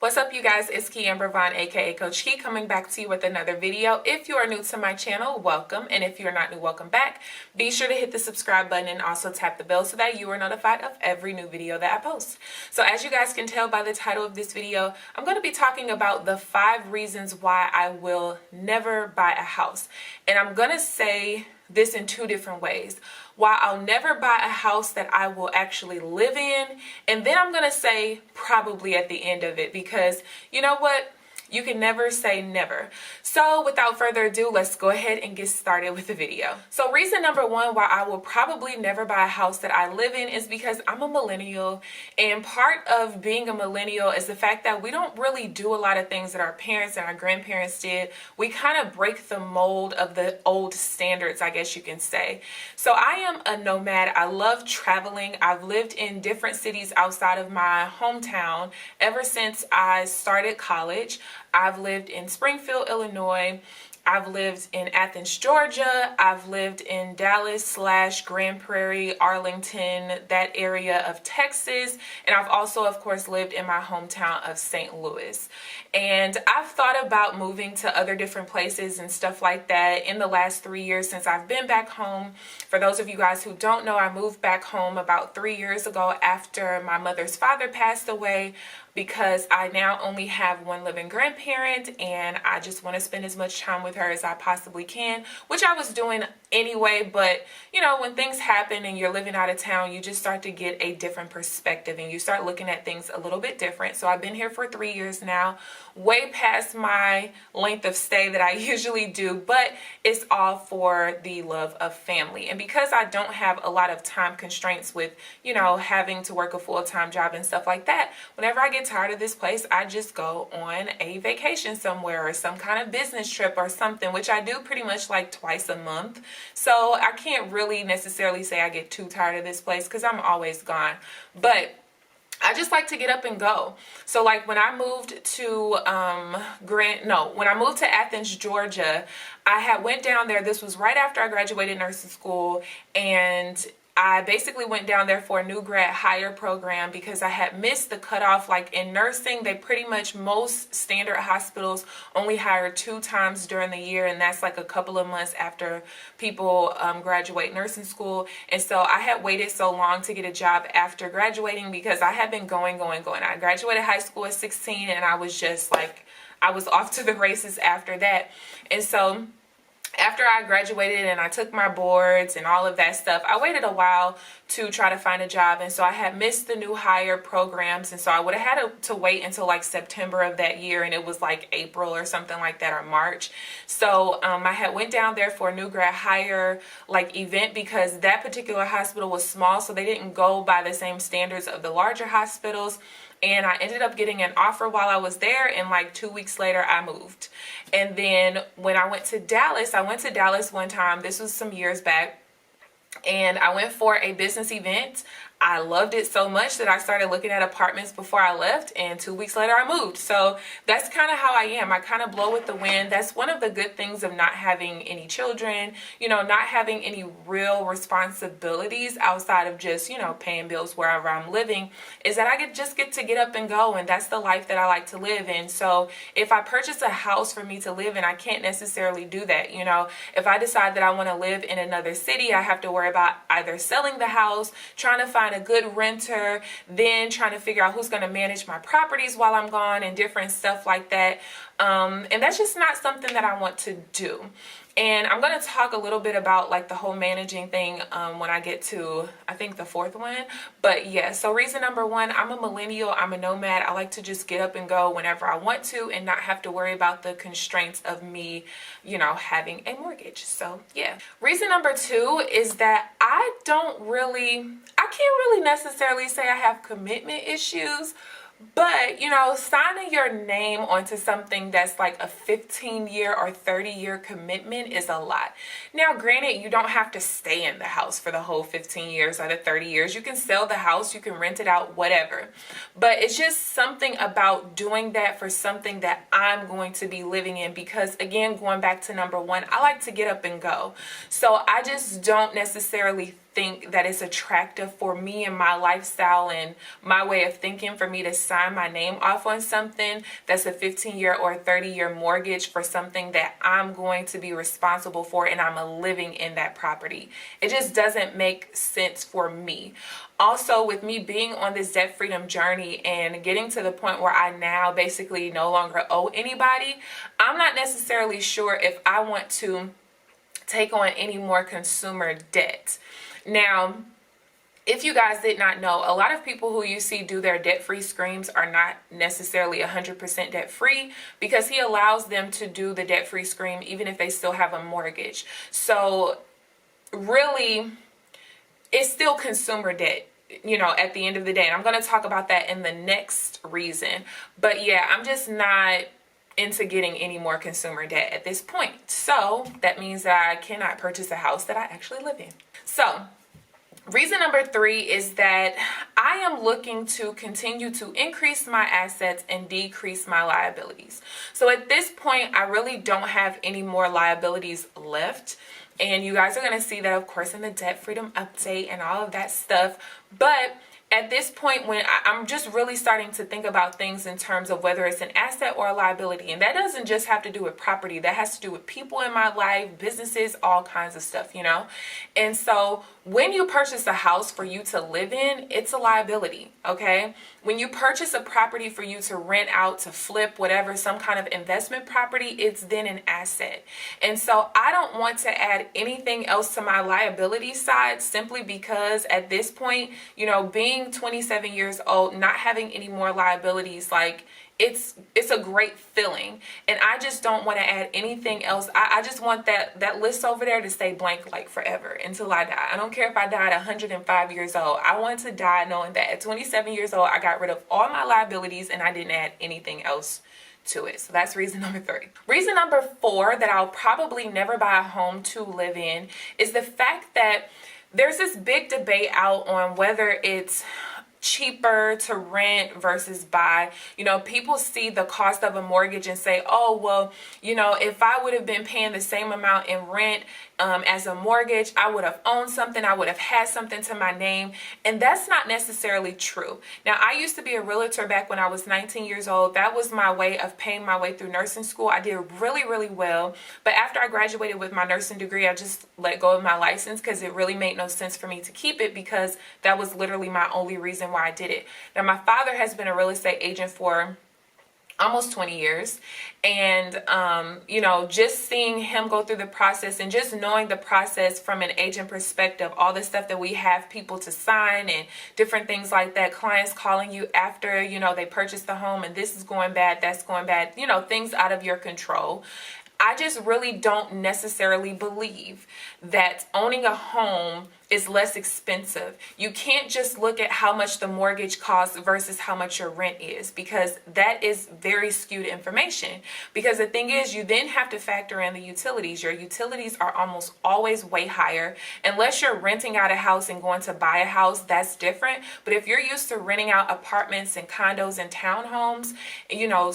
What's up, you guys? It's KeAmber Vaughn, aka CoachKe, coming back to you with another video. If you are new to my channel, welcome, and if you're not new, welcome back. Be sure to hit the subscribe button and also tap the bell so that you are notified of every new video that I post. So as you guys can tell by the title of this video, I'm going to be talking about the 5 reasons why I will never buy a house. And I'm going to say this in 2 different ways. Why I'll never buy a house that I will actually live in, and then I'm gonna say probably at the end of it, because you know what? You can never say never. So without further ado, let's go ahead and get started with the video. So reason number 1 why I will probably never buy a house that I live in is because I'm a millennial, and part of being a millennial is the fact that we don't really do a lot of things that our parents and our grandparents did. We kind of break the mold of the old standards, I guess you can say. So I am a nomad. I love traveling. I've lived in different cities outside of my hometown ever since I started college. I've lived in Springfield, Illinois. I've lived in Athens, Georgia. I've lived in Dallas / Grand Prairie, Arlington, that area of Texas. And I've also, of course, lived in my hometown of St. Louis. And I've thought about moving to other different places and stuff like that in the last 3 years since I've been back home. For those of you guys who don't know, I moved back home about 3 years ago after my mother's father passed away, because I now only have one living grandparent and I just want to spend as much time with her as I possibly can, which I was doing anyway. But you know, when things happen and you're living out of town, you just start to get a different perspective and you start looking at things a little bit different. So I've been here for 3 years now, way past my length of stay that I usually do, but it's all for the love of family. And because I don't have a lot of time constraints with, you know, having to work a full-time job and stuff like that, whenever I get tired of this place, I just go on a vacation somewhere or some kind of business trip or something, which I do pretty much like twice a month. So I can't really necessarily say I get too tired of this place because I'm always gone. But I just like to get up and go. So like when I moved to when I moved to Athens, Georgia, I went down there. This was right after I graduated nursing school, and I basically went down there for a new grad hire program because I had missed the cutoff. Like in nursing, they pretty much, most standard hospitals only hire 2 times during the year, and that's like a couple of months after people graduate nursing school. And so I had waited so long to get a job after graduating because I had been going. I graduated high school at 16 and I was just like, I was off to the races after that. And so after I graduated and I took my boards and all of that stuff, I waited a while to try to find a job. And so I had missed the new hire programs. And so I would have had to wait until like September of that year. And it was like April or something like that, or March. So I had went down there for a new grad hire like event because that particular hospital was small. So they didn't go by the same standards of the larger hospitals. And I ended up getting an offer while I was there, and like 2 weeks later I moved. And then when I went to Dallas, one time, this was some years back, and I went for a business event. I loved it so much that I started looking at apartments before I left, and 2 weeks later I moved. So that's kind of how I am. I kind of blow with the wind. That's one of the good things of not having any children, you know, not having any real responsibilities outside of just, you know, paying bills wherever I'm living, is that I just get to get up and go, and that's the life that I like to live in. So if I purchase a house for me to live in, I can't necessarily do that. You know, if I decide that I want to live in another city, I have to worry about either selling the house, trying to find a good renter, then trying to figure out who's going to manage my properties while I'm gone and different stuff like that. And that's just not something that I want to do. And I'm going to talk a little bit about like the whole managing thing when I get to, I think, the 4th one. But yeah, so reason number 1, I'm a millennial. I'm a nomad. I like to just get up and go whenever I want to and not have to worry about the constraints of me, you know, having a mortgage. So yeah. Reason number 2 is that I can't really necessarily say I have commitment issues. But, you know, signing your name onto something that's like a 15-year or 30-year commitment is a lot. Now, granted, you don't have to stay in the house for the whole 15 years or the 30 years. You can sell the house, you can rent it out, whatever. But it's just something about doing that for something that I'm going to be living in, because, again, going back to number 1, I like to get up and go. So I just don't necessarily think that it's attractive for me and my lifestyle and my way of thinking for me to sign my name off on something that's a 15-year or 30-year mortgage for something that I'm going to be responsible for and I'm living in that property. It just doesn't make sense for me. Also, with me being on this debt freedom journey and getting to the point where I now basically no longer owe anybody, I'm not necessarily sure if I want to take on any more consumer debt. Now, if you guys did not know, a lot of people who you see do their debt-free screams are not necessarily 100% debt-free, because he allows them to do the debt-free scream even if they still have a mortgage. So really, it's still consumer debt, at the end of the day. And I'm going to talk about that in the next reason. But yeah, I'm just not into getting any more consumer debt at this point. So that means that I cannot purchase a house that I actually live in. So reason number 3 is that I am looking to continue to increase my assets and decrease my liabilities. So at this point, I really don't have any more liabilities left. And you guys are going to see that, of course, in the debt freedom update and all of that stuff. But at this point, when I'm just really starting to think about things in terms of whether it's an asset or a liability, and that doesn't just have to do with property, that has to do with people in my life, businesses, all kinds of stuff, And so when you purchase a house for you to live in, it's a liability, okay? When you purchase a property for you to rent out, to flip, whatever, some kind of investment property, it's then an asset. And so I don't want to add anything else to my liability side, simply because at this point, being 27 years old, not having any more liabilities, like, it's a great feeling, and I just don't want to add anything else. I just want that list over there to stay blank like forever until I die. I don't care if I died at 105 years old. I want to die knowing that at 27 years old, I got rid of all my liabilities and I didn't add anything else to it. So that's reason number 3. Reason number 4 that I'll probably never buy a home to live in is the fact that there's this big debate out on whether it's cheaper to rent versus buy. People see the cost of a mortgage and say, oh, well, if I would have been paying the same amount in rent as a mortgage, I would have owned something, I would have had something to my name. And that's not necessarily true. Now, I used to be a realtor back when I was 19 years old. That was my way of paying my way through nursing school. I did really, really well. But after I graduated with my nursing degree, I just let go of my license because it really made no sense for me to keep it, because that was literally my only reason why I did it. Now, my father has been a real estate agent for almost 20 years. And, just seeing him go through the process and just knowing the process from an agent perspective, all the stuff that we have people to sign and different things like that, clients calling you after, they purchased the home and this is going bad, that's going bad, things out of your control. I just really don't necessarily believe that owning a home is less expensive. You can't just look at how much the mortgage costs versus how much your rent is, because that is very skewed information. Because the thing is, you then have to factor in the utilities. Your utilities are almost always way higher. Unless you're renting out a house and going to buy a house, that's different. But if you're used to renting out apartments and condos and townhomes,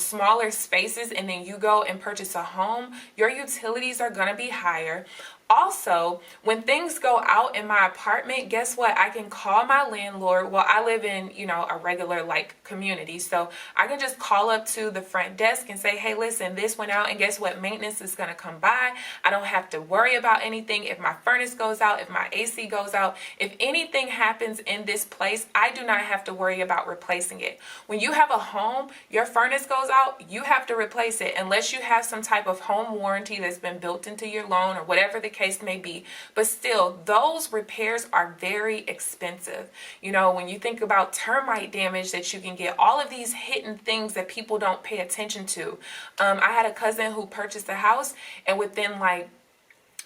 smaller spaces, and then you go and purchase a home, your utilities are going to be higher. Also, when things go out in my apartment, guess what? I can call my landlord. Well, I live in, a regular community. So I can just call up to the front desk and say, hey, listen, this went out, and guess what? Maintenance is going to come by. I don't have to worry about anything. If my furnace goes out, if my AC goes out, if anything happens in this place, I do not have to worry about replacing it. When you have a home, your furnace goes out, you have to replace it unless you have some type of home warranty that's been built into your loan or whatever the case may be. But still, those repairs are very expensive. When you think about termite damage that you can get, all of these hidden things that people don't pay attention to. I had a cousin who purchased a house, and within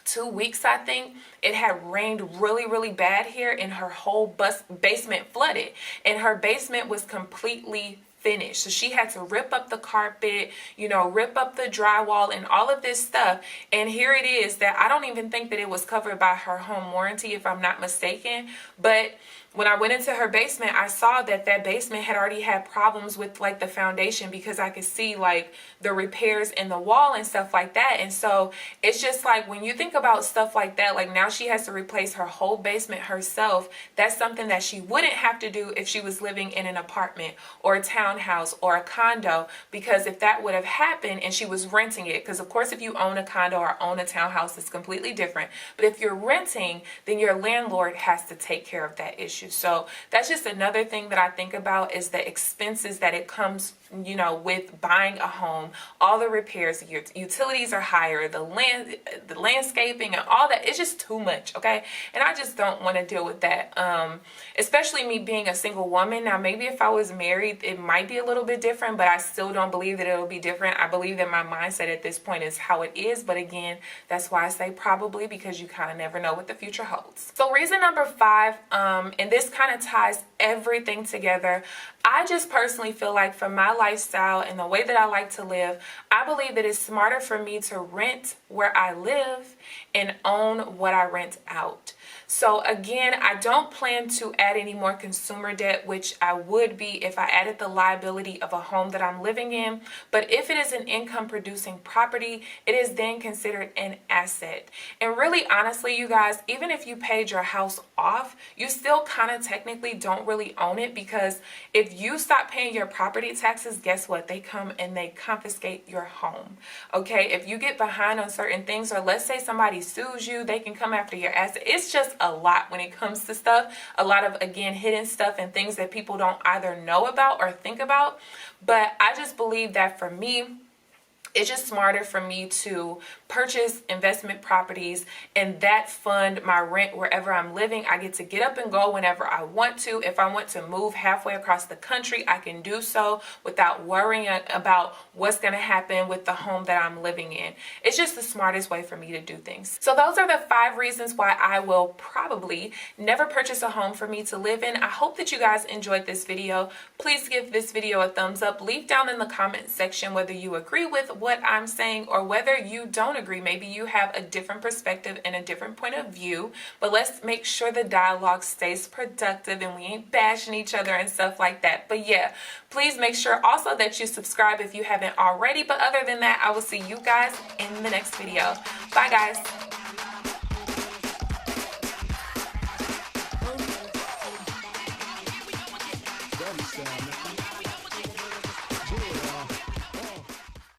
2 weeks, I think, it had rained really, really bad here, and her whole basement flooded, and her basement was completely finished. So she had to rip up the carpet, you know, rip up the drywall and all of this stuff. And here it is that I don't even think that it was covered by her home warranty, if I'm not mistaken. But when I went into her basement, I saw that that basement had already had problems with like the foundation, because I could see like the repairs in the wall and stuff like that. And so it's just like, when you think about stuff like that, like now she has to replace her whole basement herself. That's something that she wouldn't have to do if she was living in an apartment or a townhouse or a condo, because if that would have happened and she was renting it, because of course if you own a condo or own a townhouse, it's completely different. But if you're renting, then your landlord has to take care of that issue. So that's just another thing that I think about, is the expenses that it comes, you know, with buying a home. All the repairs, your utilities are higher, the landscaping and all that. It's just too much, okay? And I just don't want to deal with that. Especially me being a single woman. Now, maybe if I was married, it might be a little bit different, but I still don't believe that it'll be different. I believe that my mindset at this point is how it is. But again, that's why I say probably, because you kind of never know what the future holds. So reason number 5, and this kind of ties everything together. I just personally feel like for my lifestyle and the way that I like to live, I believe that it's smarter for me to rent where I live and own what I rent out. So again, I don't plan to add any more consumer debt, which I would be if I added the liability of a home that I'm living in. But if it is an income producing property, it is then considered an asset. And really, honestly, you guys, even if you paid your house off, you still kind of technically don't really own it, because if you stop paying your property taxes, guess what? They come and they confiscate your home. Okay, if you get behind on certain things, or let's say somebody sues you, they can come after your asset. It's just a lot when it comes to stuff. A lot of, again, hidden stuff and things that people don't either know about or think about. But I just believe that for me, it's just smarter for me to purchase investment properties and that fund my rent wherever I'm living. I get to get up and go whenever I want to. If I want to move halfway across the country, I can do so without worrying about what's going to happen with the home that I'm living in. It's just the smartest way for me to do things. So those are the 5 reasons why I will probably never purchase a home for me to live in. I hope that you guys enjoyed this video. Please give this video a thumbs up. Leave down in the comment section whether you agree with what I'm saying or whether you don't agree. Maybe you have a different perspective and a different point of view, but let's make sure the dialogue stays productive and we ain't bashing each other and stuff like that. But yeah, please make sure also that you subscribe if you haven't already. But other than that, I will see you guys in the next video. Bye guys.